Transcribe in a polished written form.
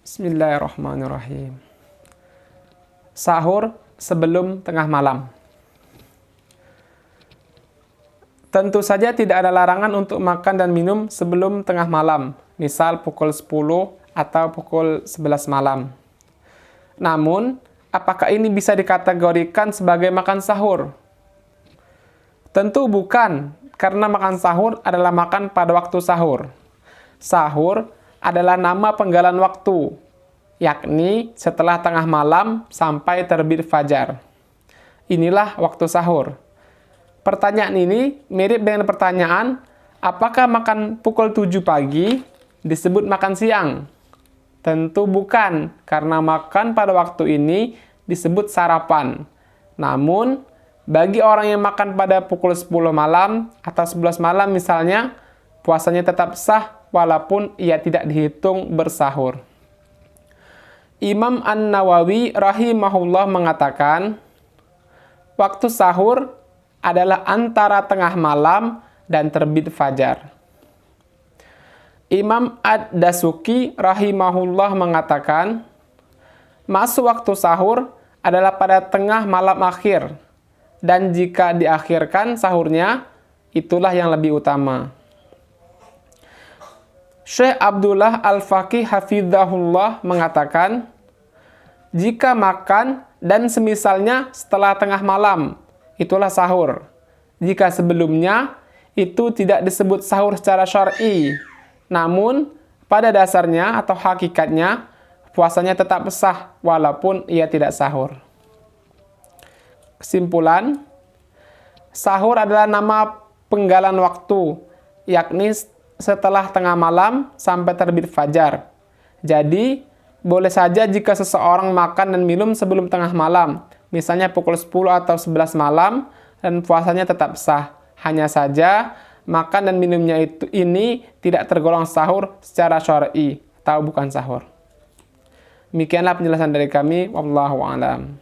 Bismillahirrahmanirrahim. Sahur sebelum tengah malam. Tentu saja tidak ada larangan untuk makan dan minum sebelum tengah malam, misal pukul 10 atau pukul 11 malam. Namun, apakah ini bisa dikategorikan sebagai makan sahur? Tentu bukan, karena makan sahur adalah makan pada waktu sahur. Sahur adalah nama penggalan waktu, yakni setelah tengah malam sampai terbit fajar. Inilah waktu sahur. Pertanyaan ini mirip dengan pertanyaan, apakah makan pukul 7 pagi disebut makan siang? Tentu bukan, karena makan pada waktu ini disebut sarapan. Namun, bagi orang yang makan pada pukul 10 malam atau 11 malam misalnya, puasanya tetap sah walaupun ia tidak dihitung bersahur. Imam An-Nawawi rahimahullah mengatakan, waktu sahur adalah antara tengah malam dan terbit fajar. Imam Ad-Dasuki rahimahullah mengatakan, masuk waktu sahur adalah pada tengah malam akhir, dan jika diakhirkan sahurnya, itulah yang lebih utama. Syekh Abdullah Al-Faqih Hafizahullah mengatakan, jika makan dan semisalnya setelah tengah malam, itulah sahur. Jika sebelumnya, itu tidak disebut sahur secara syar'i. Namun, pada dasarnya atau hakikatnya, puasanya tetap sah walaupun ia tidak sahur. Kesimpulan, sahur adalah nama penggalan waktu, yakni setelah tengah malam sampai terbit fajar. Jadi, boleh saja jika seseorang makan dan minum sebelum tengah malam, misalnya pukul 10 atau 11 malam, dan puasanya tetap sah. Hanya saja, makan dan minumnya ini tidak tergolong sahur secara syar'i, atau bukan sahur. Demikianlah penjelasan dari kami. Wallahu a'lam.